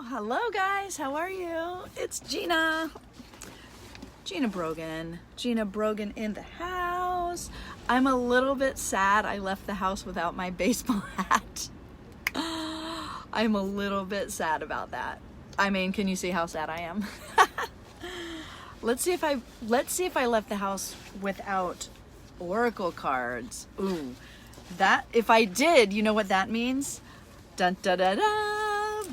Hello guys, how are you? It's Gina Brogan in the house. I'm a little bit sad I left the house without my baseball hat. I'm a little bit sad about that. I mean, can you see how sad I am? Let's see if I left the house without oracle cards. Ooh, that, if I did, you know what that means? Dun da da da.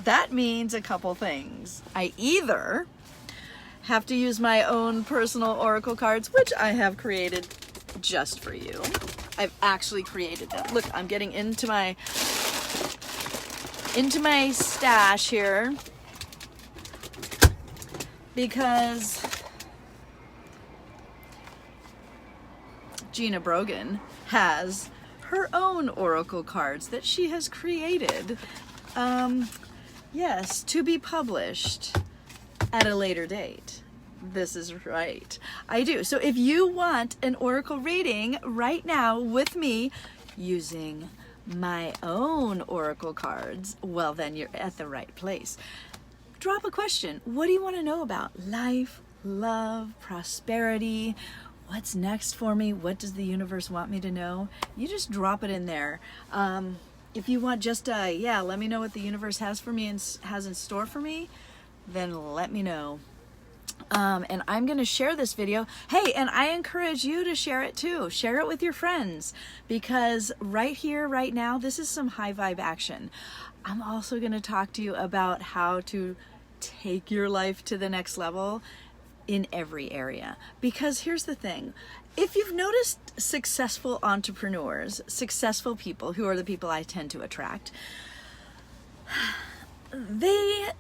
That means a couple things. I either have to use my own personal oracle cards, which I have created just for you. I've actually created them. Look, I'm getting into my stash here because Gina Brogan has her own oracle cards that she has created. Yes, to be published at a later date. This is right. I do. So if you want an oracle reading right now with me using my own oracle cards, well, then you're at the right place. Drop a question. What do you want to know about? Life, love, prosperity. What's next for me? What does the universe want me to know? You just drop it in there. If you want just let me know what the universe has for me and has in store for me, then let me know. And I'm going to share this video. Hey, and I encourage you to share it too. Share it with your friends, because right here, right now, this is some high vibe action. I'm also going to talk to you about how to take your life to the next level in every area. Because here's the thing. If you've noticed successful entrepreneurs, successful people, who are the people I tend to attract, they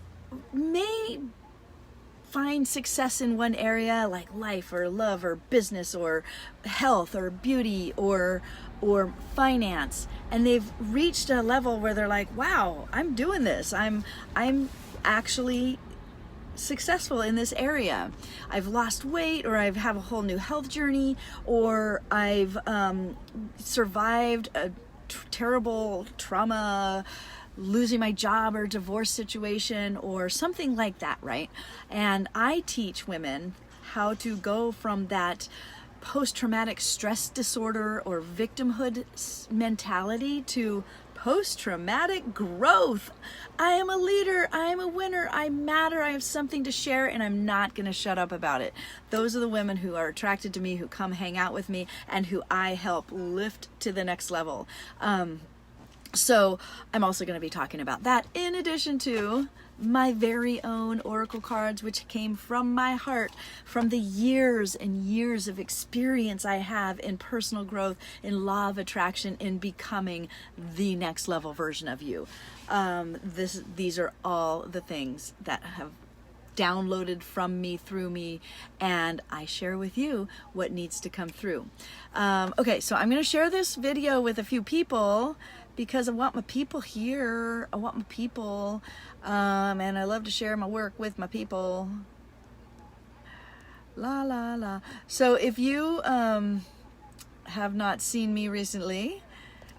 may find success in one area like life or love or business or health or beauty or finance, and they've reached a level where they're like, wow, I'm doing this. I'm actually successful in this area. I've lost weight, or I have a whole new health journey, or I've survived a terrible trauma, losing my job or divorce situation or something like that, right? And I teach women how to go from that post-traumatic stress disorder or victimhood mentality to post-traumatic growth. I am a leader, I am a winner, I matter, I have something to share, and I'm not going to shut up about it. Those are the women who are attracted to me, who come hang out with me, and who I help lift to the next level. So I'm also going to be talking about that, in addition to my very own oracle cards, which came from my heart, from the years and years of experience I have in personal growth, in law of attraction, in becoming the next level version of you. These are all the things that have downloaded from me, through me, and I share with you what needs to come through. Okay, so I'm going to share this video with a few people because I want my people here. I want my people, and I love to share my work with my people. La la la. So if you have not seen me recently,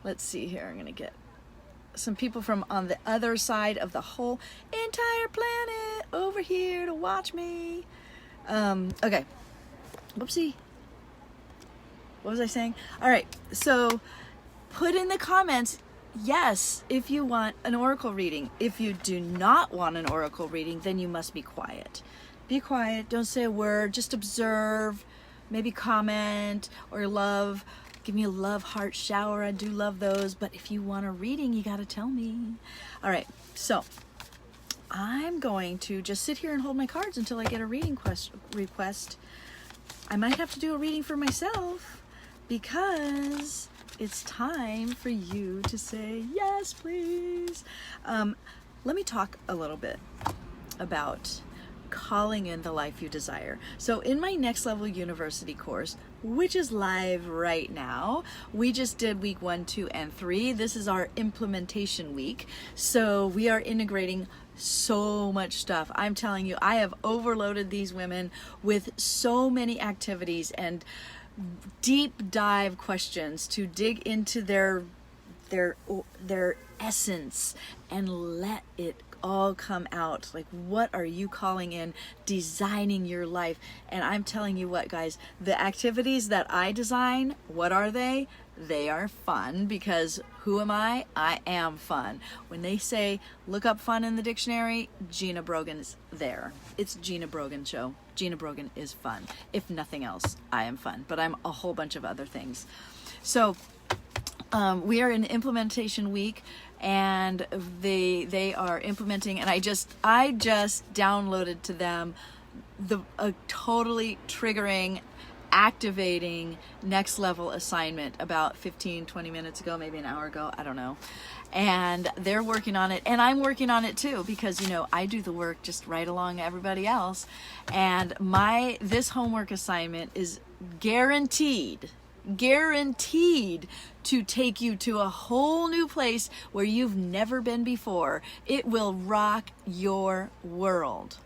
let's see here. I'm going to get some people from on the other side of the whole entire planet over here to watch me. Okay. Whoopsie. What was I saying? All right. So put in the comments, yes, if you want an oracle reading. If you do not want an oracle reading, then you must be quiet. Be quiet. Don't say a word. Just observe. Maybe comment or love. Give me a love heart shower. I do love those. But if you want a reading, you got to tell me. All right. So I'm going to just sit here and hold my cards until I get a reading request. I might have to do a reading for myself because it's time for you to say yes, please. Let me talk a little bit about calling in the life you desire. So in my Next Level University course, which is live right now, we just did week 1, 2, and 3. This is our implementation week. So we are integrating so much stuff. I'm telling you, I have overloaded these women with so many activities and deep dive questions to dig into their essence and let it all come out. Like, what are you calling in, designing your life? And I'm telling you what, guys, the activities that I design, what are they? They are fun, because who am I? I am fun. When they say look up fun in the dictionary, Gina Brogan's there. It's Gina Brogan show. Gina Brogan is fun. If nothing else, I am fun, but I'm a whole bunch of other things. So we are in implementation week, and they are implementing, and I just downloaded to them a totally triggering, activating next level assignment about 15-20 minutes ago, maybe an hour ago, I don't know. And they're working on it, and I'm working on it too, because I do the work just right along everybody else. And this homework assignment is guaranteed to take you to a whole new place where you've never been before. It will rock your world.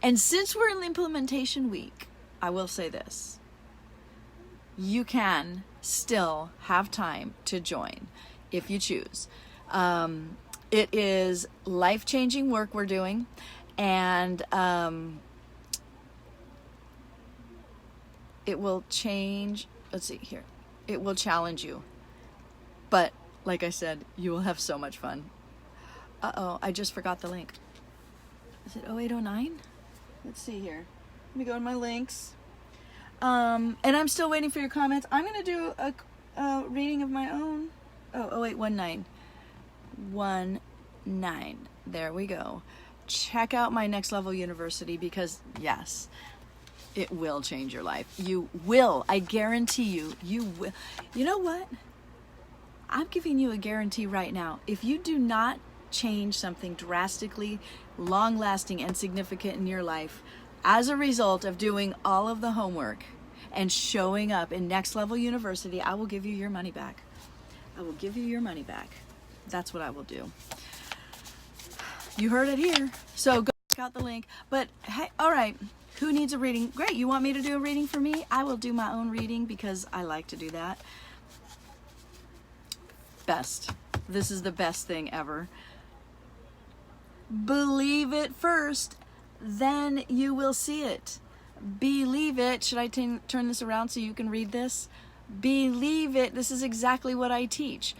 And since we're in implementation week, I will say this: you can still have time to join if you choose. It is life-changing work we're doing, and it will change. Let's see here. It will challenge you. But like I said, you will have so much fun. Uh-oh, I just forgot the link. Is it 0809? Let's see here. Let me go to my links. And I'm still waiting for your comments. I'm going to do a reading of my own. Oh, 0819. 19. There we go. Check out my Next Level University, because yes, it will change your life. You will. I guarantee you, you will. You know what? I'm giving you a guarantee right now. If you do not change something drastically, long-lasting, and significant in your life as a result of doing all of the homework and showing up in Next Level University, I will give you your money back. I will give you your money back. That's what I will do. You heard it here. So go check out the link. But hey, all right. Who needs a reading? Great, you want me to do a reading for me? I will do my own reading, because I like to do that. Best. This is the best thing ever. Believe it first, then you will see it. Believe it. Should I turn this around so you can read this? Believe it. This is exactly what I teach.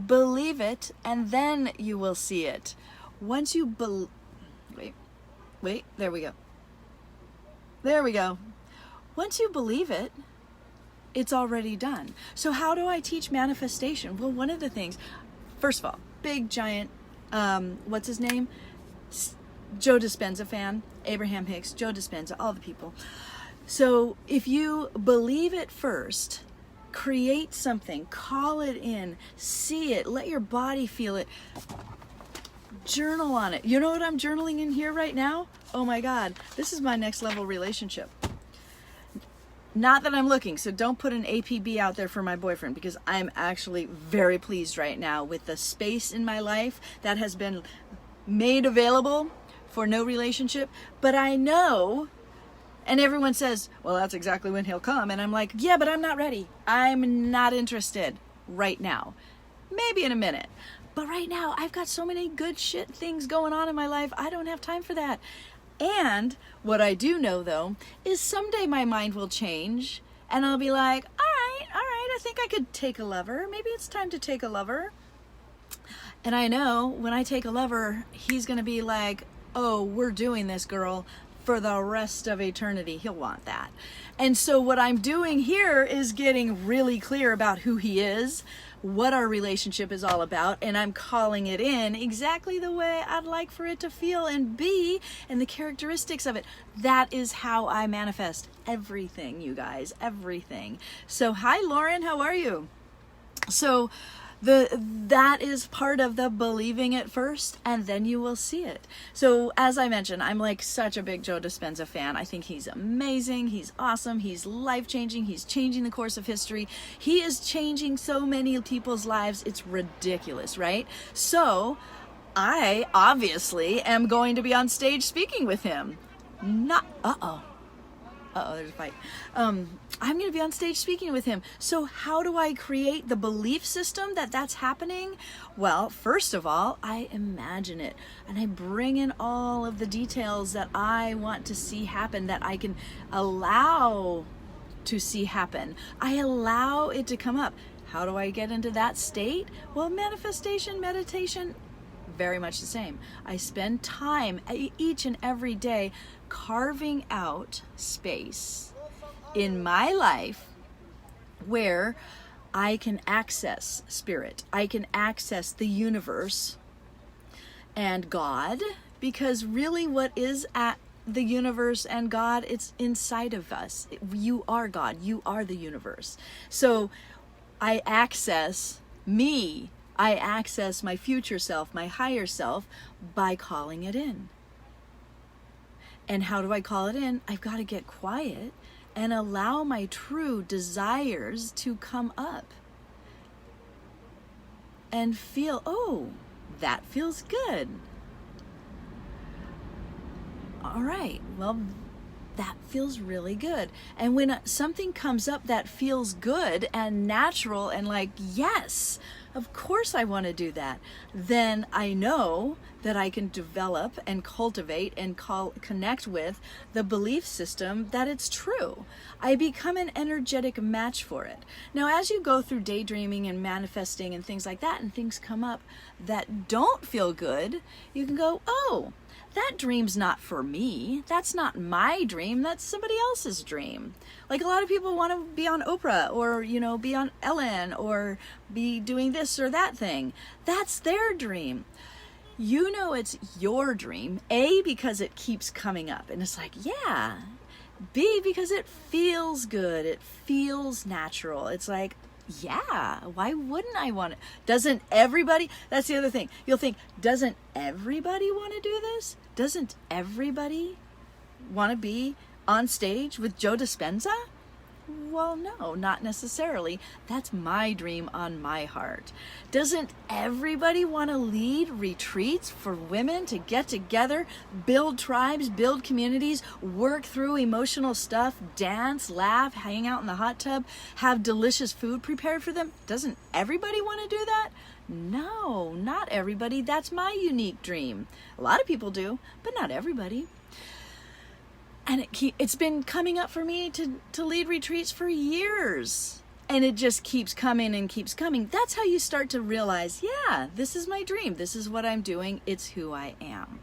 Believe it, and then you will see it. Once you wait, there we go. There we go. Once you believe it, it's already done. So how do I teach manifestation? Well, one of the things, first of all, big giant, what's his name? Joe Dispenza fan, Abraham Hicks, Joe Dispenza, all the people. So if you believe it first, create something, call it in, see it, let your body feel it, journal on it. You know what I'm journaling in here right now? Oh my God, this is my next level relationship. Not that I'm looking, so don't put an APB out there for my boyfriend, because I'm actually very pleased right now with the space in my life that has been made available for no relationship. But I know, and everyone says, well, that's exactly when he'll come. And I'm like, yeah, but I'm not ready. I'm not interested right now. Maybe in a minute. But right now, I've got so many good shit things going on in my life. I don't have time for that. And what I do know, though, is someday my mind will change, and I'll be like, all right, I think I could take a lover. Maybe it's time to take a lover. And I know when I take a lover, he's going to be like, oh, we're doing this, girl, for the rest of eternity. He'll want that. And so what I'm doing here is getting really clear about who he is, what our relationship is all about, and I'm calling it in exactly the way I'd like for it to feel and be, and the characteristics of it. That is how I manifest everything, you guys, everything. So hi, Lauren, how are you? So that is part of the believing it first, and then you will see it. So as I mentioned, I'm like such a big Joe Dispenza fan. I think he's amazing. He's awesome. He's life-changing. He's changing the course of history. He is changing so many people's lives. It's ridiculous, right? So I obviously am going to be on stage speaking with him. Uh-oh, there's a fight. I'm going to be on stage speaking with him. So how do I create the belief system that that's happening? Well, first of all, I imagine it and I bring in all of the details that I want to see happen, that I can allow to see happen. I allow it to come up. How do I get into that state? Well, manifestation, meditation, very much the same. I spend time each and every day carving out space in my life where I can access spirit. I can access the universe and God, because really what is at the universe and God, it's inside of us. You are God. You are the universe. So I access me. I access my future self, my higher self, by calling it in. And how do I call it in? I've got to get quiet and allow my true desires to come up and feel, oh, that feels good. All right, well, that feels really good. And when something comes up that feels good and natural and like, yes, of course I want to do that, then I know that I can develop and cultivate and connect with the belief system that it's true. I become an energetic match for it. Now, as you go through daydreaming and manifesting and things like that, and things come up that don't feel good, you can go, oh, that dream's not for me. That's not my dream. That's somebody else's dream. Like a lot of people want to be on Oprah or, be on Ellen or be doing this or that thing. That's their dream. It's your dream. A, because it keeps coming up and it's like, yeah. B, because it feels good. It feels natural. It's like, yeah, why wouldn't I want it? Doesn't everybody? That's the other thing. You'll think, doesn't everybody want to do this? Doesn't everybody want to be on stage with Joe Dispenza? Well, no, not necessarily. That's my dream on my heart. Doesn't everybody want to lead retreats for women to get together, build tribes, build communities, work through emotional stuff, dance, laugh, hang out in the hot tub, have delicious food prepared for them? Doesn't everybody want to do that? No, not everybody. That's my unique dream. A lot of people do, but not everybody. And it's been coming up for me to lead retreats for years. And it just keeps coming and keeps coming. That's how you start to realize, yeah, this is my dream. This is what I'm doing. It's who I am.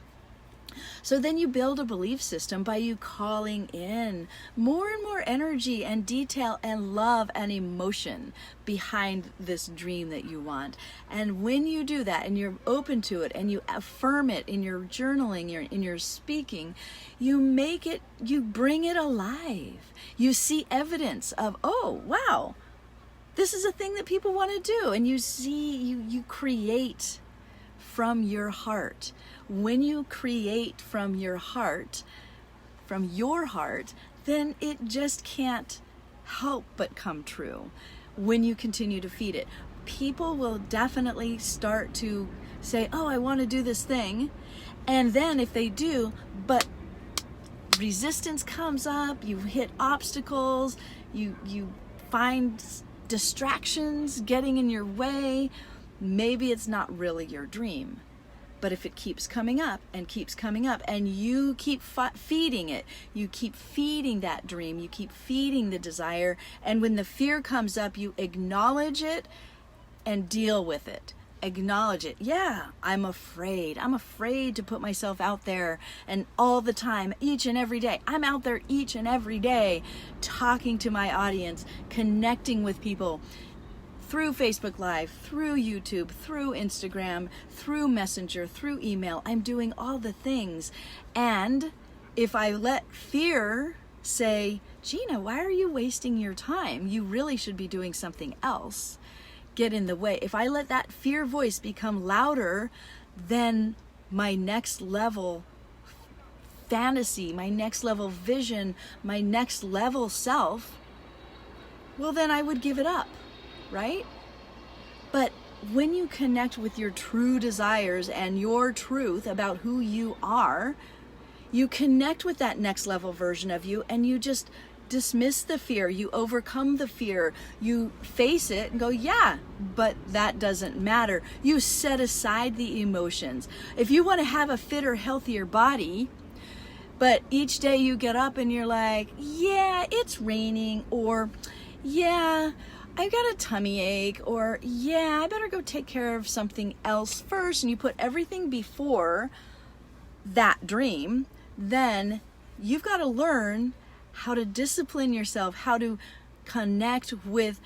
So then you build a belief system by you calling in more and more energy and detail and love and emotion behind this dream that you want. And when you do that and you're open to it and you affirm it in your journaling, in your speaking, you bring it alive. You see evidence of, oh, wow, this is a thing that people want to do. And you create from your heart. When you create from your heart, then it just can't help but come true when you continue to feed it. People will definitely start to say, oh, I want to do this thing. And then if they do, but resistance comes up, you hit obstacles, you find distractions getting in your way, maybe it's not really your dream. But if it keeps coming up and you keep feeding it, you keep feeding that dream, you keep feeding the desire, and when the fear comes up, you acknowledge it and deal with it. Acknowledge it. Yeah, I'm afraid. I'm afraid to put myself out there, and all the time, each and every day. I'm out there each and every day talking to my audience, connecting with people. Through Facebook Live, through YouTube, through Instagram, through Messenger, through email. I'm doing all the things. And if I let fear say, Gina, why are you wasting your time? You really should be doing something else. Get in the way. If I let that fear voice become louder, then my next level fantasy, my next level vision, my next level self, well, then I would give it up. Right? But when you connect with your true desires and your truth about who you are, You connect with that next level version of you, and you just dismiss the fear. You overcome the fear. You face it and go, yeah, but that doesn't matter. You set aside the emotions. If you want to have a fitter, healthier body, but each day you get up and you're like, yeah, it's raining, or yeah, I've got a tummy ache, or yeah, I better go take care of something else first, and you put everything before that dream, then you've got to learn how to discipline yourself, how to connect with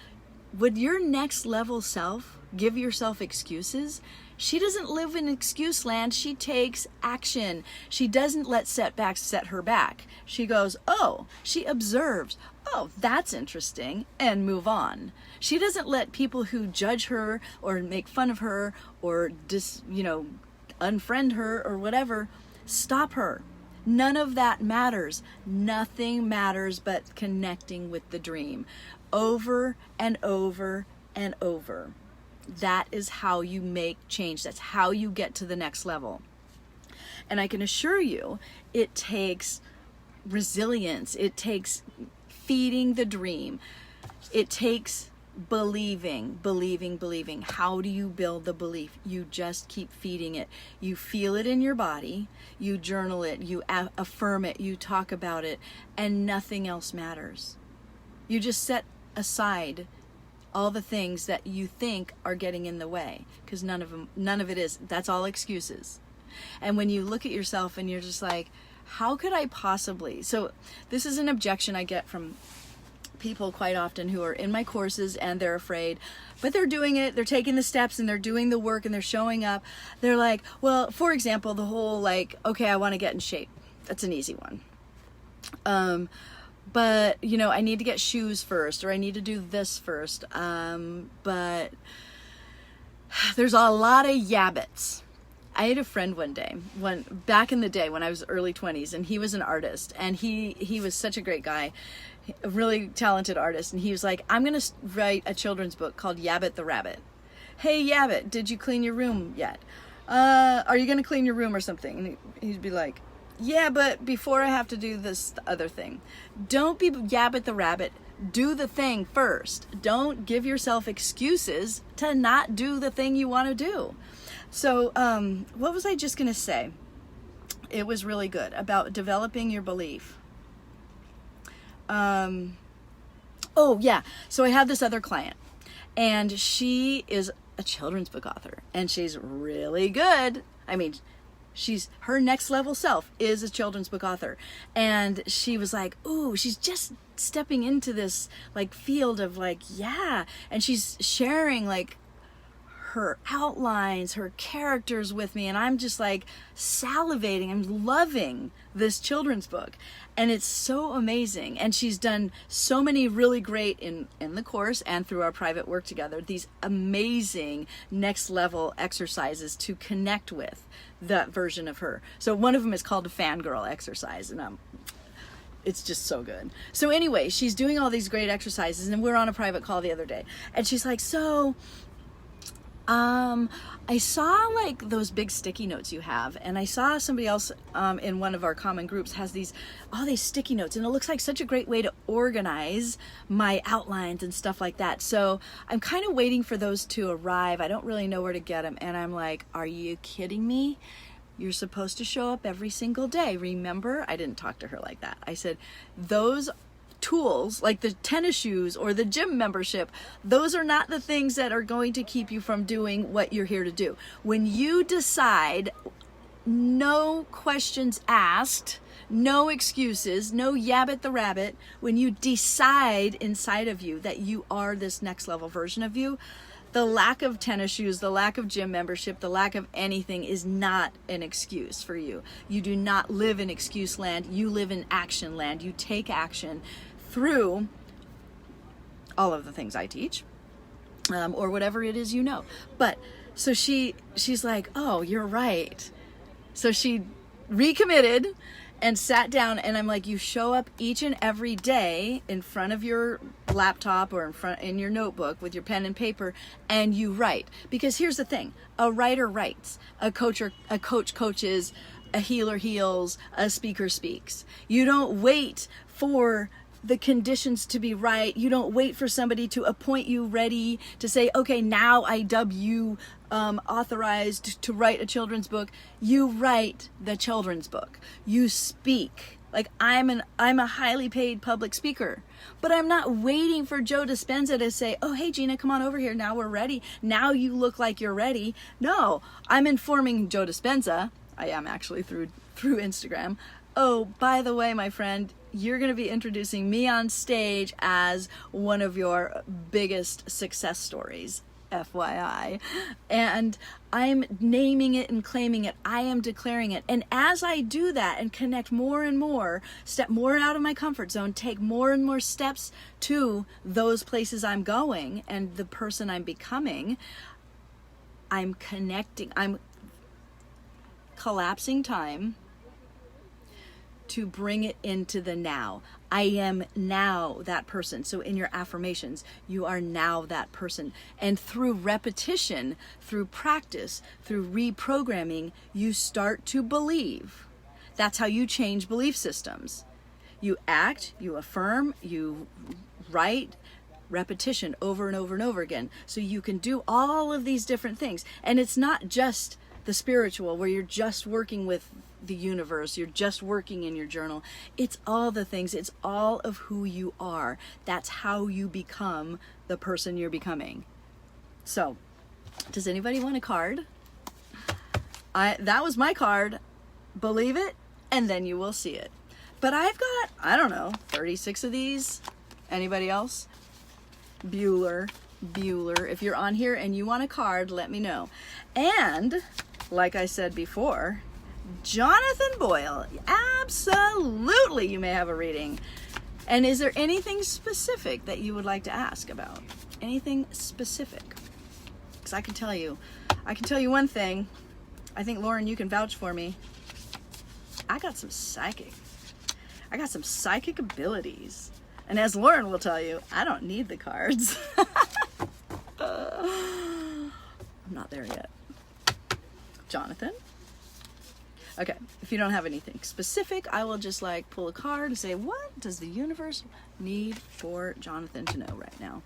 your next level self. Give yourself excuses. She doesn't live in excuse land. She takes action. She doesn't let setbacks set her back. She goes, oh, she observes. Oh, that's interesting, and move on. She doesn't let people who judge her or make fun of her or unfriend her or whatever stop her. None of that matters. Nothing matters but connecting with the dream over and over and over. That is how you make change. That's how you get to the next level. And I can assure you, it takes resilience. It takes feeding the dream. It takes believing. How do you build the belief? You just keep feeding it. You feel it in your body. You journal it. You affirm it. You talk about it. And nothing else matters. You just set aside all the things that you think are getting in the way, because none of it is. That's all excuses. And when you look at yourself and you're just like, how could I possibly? So this is an objection I get from people quite often who are in my courses, and they're afraid, but they're doing it, they're taking the steps, and they're doing the work, and they're showing up. They're like, well, for example, the whole okay, I want to get in shape. That's an easy one. But I need to get shoes first, or I need to do this first. But there's a lot of yabbits. I had a friend back in the day when I was early 20s, and he was an artist, and he was such a great guy, a really talented artist. And he was like, I'm going to write a children's book called Yabbit the Rabbit. Hey, Yabbit, did you clean your room yet? Are you going to clean your room or something? And he'd be like, yeah, but before I have to do this other thing. Don't be Yabbit the Rabbit. Do the thing first. Don't give yourself excuses to not do the thing you want to do. So what was I just going to say? It was really good about developing your belief. Oh, yeah. So I have this other client, and she is a children's book author, and she's really good. I mean, her next level self is a children's book author. And she was like, ooh, she's just stepping into this field of yeah. And she's sharing her outlines, her characters with me. And I'm just salivating. I'm loving this children's book. And it's so amazing. And she's done so many really great in the course and through our private work together, these amazing next level exercises to connect with that version of her. So one of them is called a fangirl exercise, and it's just so good. So anyway, she's doing all these great exercises, and we're on a private call the other day, and she's like, so I saw those big sticky notes you have, and I saw somebody else in one of our common groups has all these sticky notes, and it looks like such a great way to organize my outlines and stuff like that. So I'm kind of waiting for those to arrive. I don't really know where to get them. And I'm like, are you kidding me? You're supposed to show up every single day. Remember? I didn't talk to her like that. I said, those tools, like the tennis shoes or the gym membership, those are not the things that are going to keep you from doing what you're here to do. When you decide, no questions asked, no excuses, no yabbit the rabbit, when you decide inside of you that you are this next level version of you, the lack of tennis shoes, the lack of gym membership, the lack of anything is not an excuse for you. You do not live in excuse land. You live in action land. You take action through all of the things I teach, or whatever it is you know. But so she's like, oh, you're right. So she recommitted and sat down, and I'm like, you show up each and every day in front of your laptop or in your notebook with your pen and paper, and you write. Because here's the thing, a writer writes, a coach coaches, a healer heals, a speaker speaks. You don't wait for the conditions to be right. You don't wait for somebody to appoint you ready to say, okay, now I dub you authorized to write a children's book. You write the children's book. You speak. Like I'm a highly paid public speaker, but I'm not waiting for Joe Dispenza to say, oh, hey, Gina, come on over here. Now we're ready. Now you look like you're ready. No, I'm informing Joe Dispenza. I am actually through Instagram. Oh, by the way, my friend, you're going to be introducing me on stage as one of your biggest success stories, FYI. And I'm naming it and claiming it. I am declaring it. And as I do that and connect more and more, step more out of my comfort zone, take more and more steps to those places I'm going and the person I'm becoming, I'm connecting, I'm collapsing time to bring it into the now. I am now that person. So in your affirmations, you are now that person. And through repetition, through practice, through reprogramming, you start to believe. That's how you change belief systems. You act, you affirm, you write, repetition over and over and over again. So you can do all of these different things. And it's not just the spiritual where you're just working with the universe, you're just working in your journal. It's all the things, it's all of who you are. That's how you become the person you're becoming. So, does anybody want a card? That was my card. Believe it, and then you will see it. But I've got, I don't know, 36 of these. Anybody else? Bueller. If you're on here and you want a card, let me know. And, like I said before, Jonathan Boyle, absolutely you may have a reading. And is there anything specific that you would like to ask about? Anything specific? Because I can tell you one thing. I think, Lauren, you can vouch for me. I got some psychic abilities. And as Lauren will tell you, I don't need the cards. I'm not there yet. Jonathan? Okay, if you don't have anything specific, I will just like pull a card and say, what does the universe need for Jonathan to know right now?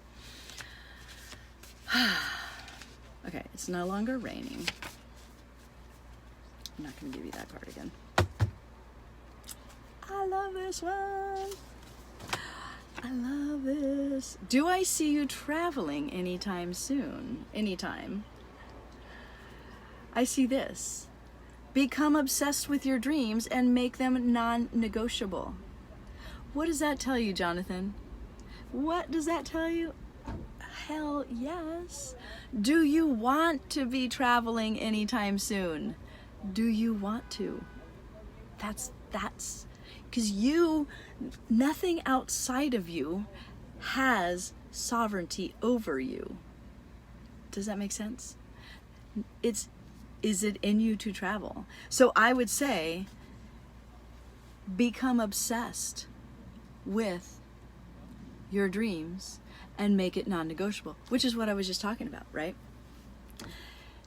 Okay, it's no longer raining. I'm not going to give you that card again. I love this one. I love this. Do I see you traveling anytime soon? Anytime. I see this. Become obsessed with your dreams and make them non-negotiable. What does that tell you, Jonathan? What does that tell you? Hell yes. Do you want to be traveling anytime soon? Do you want to? That's because nothing outside of you has sovereignty over you. Does that make sense? Is it in you to travel? So I would say, become obsessed with your dreams and make it non-negotiable, which is what I was just talking about, right?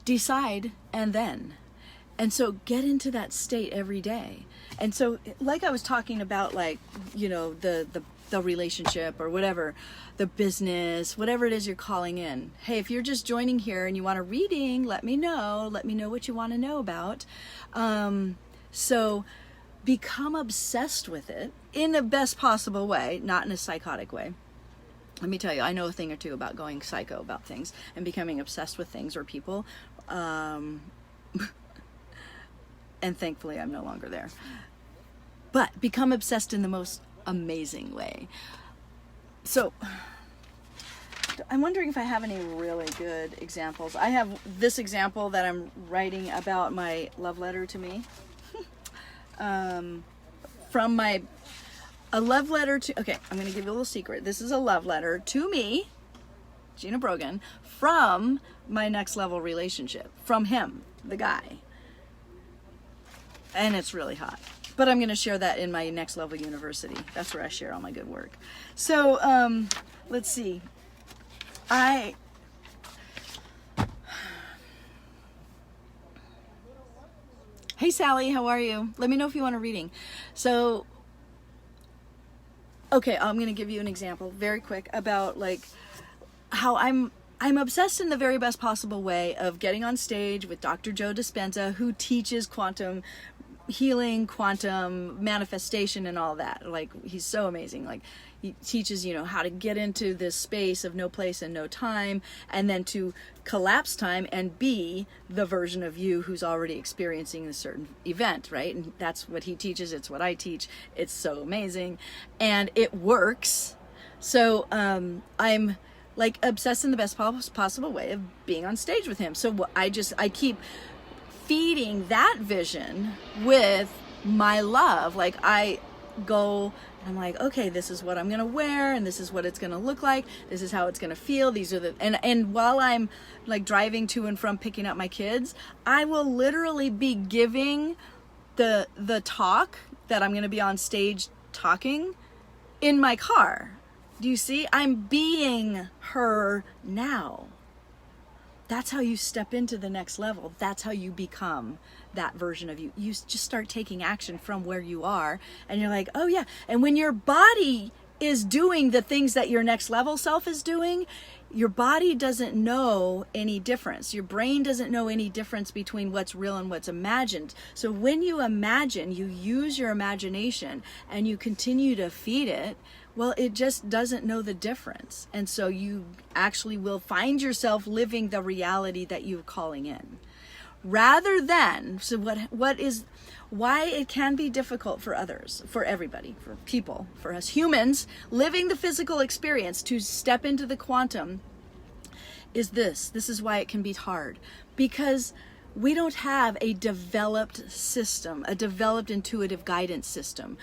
Decide and then. And so get into that state every day. And so like I was talking about, like, you know, the relationship or whatever, the business, whatever it is you're calling in. Hey, if you're just joining here and you want a reading, let me know. Let me know what you want to know about. So become obsessed with it in the best possible way, not in a psychotic way. Let me tell you, I know a thing or two about going psycho about things and becoming obsessed with things or people. And thankfully, I'm no longer there. But become obsessed in the most amazing way. So I'm wondering if I have any really good examples. I have this example that I'm writing about my love letter to me. From a love letter to, okay, I'm going to give you a little secret. This is a love letter to me, Gina Brogan, from my next level relationship, from him, the guy. And it's really hot. But I'm going to share that in my Next Level University. That's where I share all my good work. So, let's see. Hey, Hey Sally, how are you? Let me know if you want a reading. So, okay, I'm going to give you an example very quick about like how I'm obsessed in the very best possible way of getting on stage with Dr. Joe Dispenza, who teaches quantum healing, quantum manifestation, and all that. Like, he's so amazing. Like, he teaches, you know, how to get into this space of no place and no time, and then to collapse time and be the version of you who's already experiencing a certain event, right? And that's what he teaches. It's what I teach. It's so amazing, and it works. So I'm like obsessed in the best possible way of being on stage with him. So I keep feeding that vision with my love. Like, I go and I'm like, okay, this is what I'm gonna wear, and this is what it's gonna look like, this is how it's gonna feel, these are the and while I'm like driving to and from picking up my kids, I will literally be giving the talk that I'm gonna be on stage talking in my car. Do you see? I'm being her now. That's how you step into the next level. That's how you become that version of you. You just start taking action from where you are, and you're like, oh yeah. And when your body is doing the things that your next level self is doing, your body doesn't know any difference. Your brain doesn't know any difference between what's real and what's imagined. So when you imagine, you use your imagination and you continue to feed it, well, it just doesn't know the difference. And so you actually will find yourself living the reality that you're calling in. Rather than, so why it can be difficult for others, for everybody, for people, for us humans, living the physical experience to step into the quantum is this. This is why it can be hard. Because we don't have a developed system, a developed intuitive guidance system.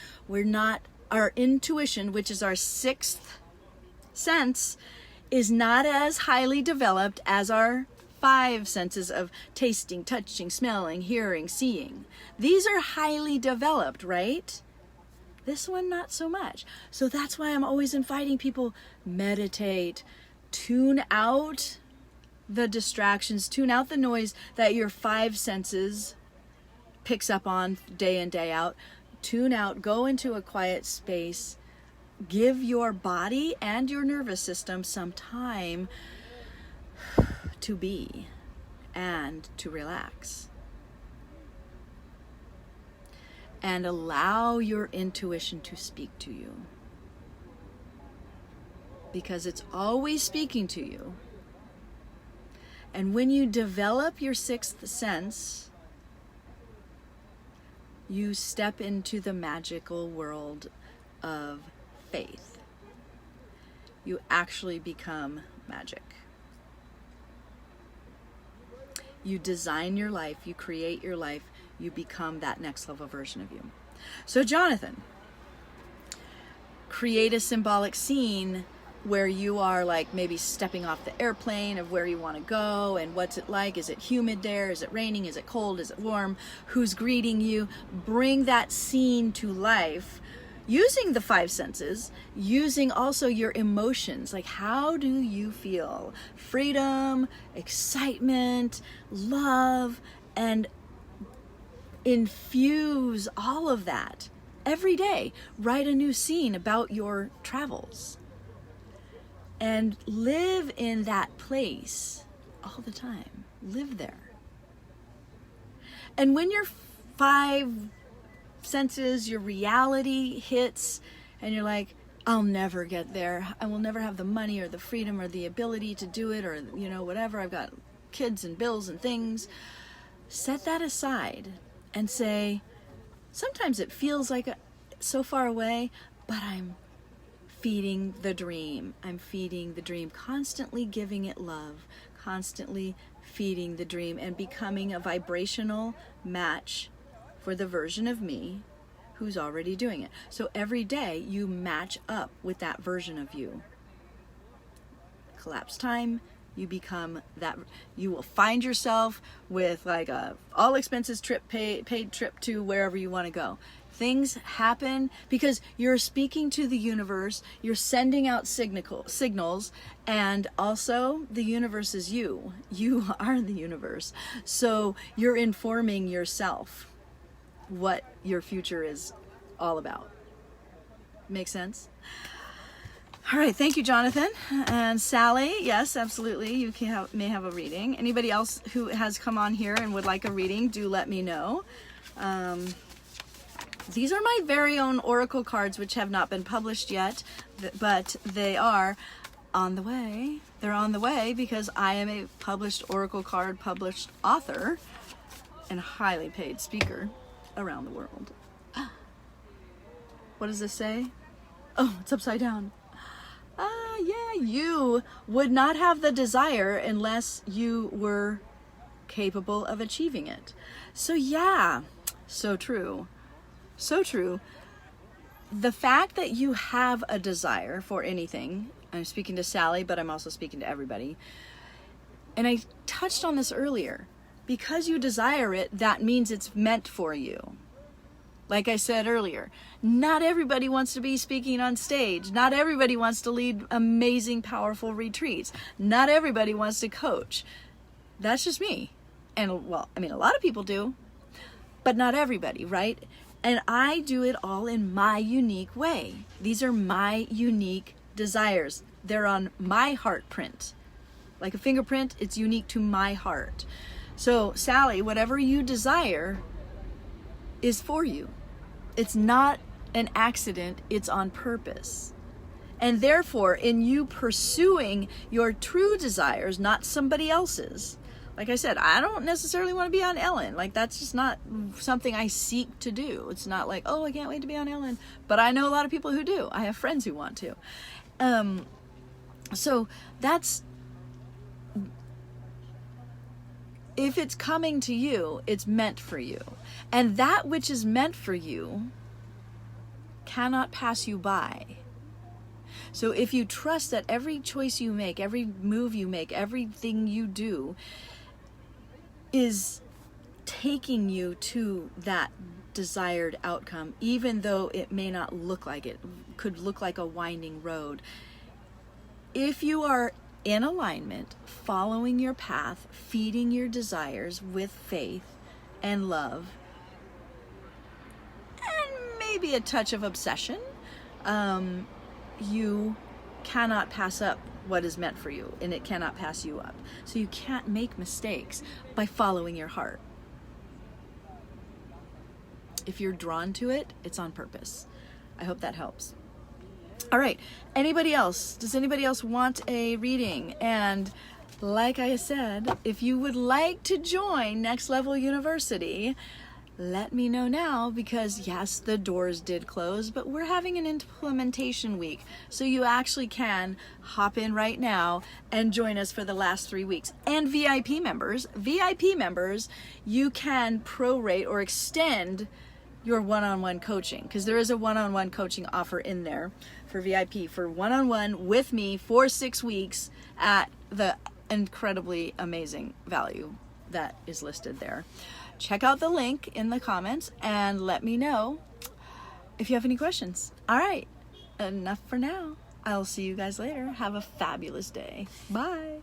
Our intuition, which is our sixth sense, is not as highly developed as our five senses of tasting, touching, smelling, hearing, seeing. These are highly developed, right? This one, not so much. So that's why I'm always inviting people, meditate, tune out the distractions, tune out the noise that your five senses picks up on day in, day out. Tune out, go into a quiet space, give your body and your nervous system some time to be and to relax. And allow your intuition to speak to you. Because it's always speaking to you. And when you develop your sixth sense, you step into the magical world of faith. You actually become magic. You design your life, you create your life, you become that next level version of you. So Jonathan, create a symbolic scene where you are like maybe stepping off the airplane of where you want to go, and what's it like? Is it humid there? Is it raining? Is it cold? Is it warm? Who's greeting you? Bring that scene to life using the five senses, using also your emotions. Like, how do you feel? Freedom, excitement, love, and infuse all of that every day. Write a new scene about your travels. And live in that place all the time. Live there. And when your five senses, your reality hits, and you're like, I'll never get there. I will never have the money or the freedom or the ability to do it, or, you know, whatever. I've got kids and bills and things. Set that aside and say, sometimes it feels like so far away, but I'm feeding the dream. I'm feeding the dream, constantly giving it love, constantly feeding the dream, and becoming a vibrational match for the version of me who's already doing it. So every day you match up with that version of you. Collapse time, you become that. You will find yourself with like a all expenses trip, paid trip to wherever you want to go. Things happen because you're speaking to the universe, you're sending out signals, and also the universe is you. You are the universe. So you're informing yourself. what your future is all about. Make sense? All right, thank you, Jonathan. And Sally, yes, absolutely, you may have a reading. Anybody else who has come on here and would like a reading, do let me know. These are my very own oracle cards, which have not been published yet, but they are on the way. They're on the way because I am a published oracle card, published author, and highly paid speaker around the world. What does this say? Oh, it's upside down. Yeah, you would not have the desire unless you were capable of achieving it. So yeah, so true. So true. The fact that you have a desire for anything, I'm speaking to Sally, but I'm also speaking to everybody. And I touched on this earlier. Because you desire it, that means it's meant for you. Like I said earlier, not everybody wants to be speaking on stage. Not everybody wants to lead amazing, powerful retreats. Not everybody wants to coach. That's just me. And well, I mean, a lot of people do, but not everybody, right? And I do it all in my unique way. These are my unique desires. They're on my heart print. Like a fingerprint, it's unique to my heart. So, Sally, whatever you desire is for you. It's not an accident, it's on purpose. And therefore, in you pursuing your true desires, not somebody else's, like I said, I don't necessarily want to be on Ellen. Like, that's just not something I seek to do. It's not like, oh, I can't wait to be on Ellen. But I know a lot of people who do. I have friends who want to. So that's, if it's coming to you, it's meant for you. And that which is meant for you cannot pass you by. So if you trust that every choice you make, every move you make, everything you do is taking you to that desired outcome, even though it may not look like it, could look like a winding road. If you are in alignment, following your path, feeding your desires with faith and love, and maybe a touch of obsession, you cannot pass up what is meant for you, and it cannot pass you up. So you can't make mistakes by following your heart. If you're drawn to it, it's on purpose. I hope that helps. All right, anybody else? Does anybody else want a reading? And like I said, if you would like to join Next Level University, let me know now, because yes, the doors did close, but we're having an implementation week. So you actually can hop in right now and join us for the last 3 weeks. And VIP members, you can prorate or extend your one-on-one coaching, because there is a one-on-one coaching offer in there for VIP, for one-on-one with me for 6 weeks at the incredibly amazing value that is listed there. Check out the link in the comments and let me know if you have any questions. All right, enough for now. I'll see you guys later. Have a fabulous day. Bye.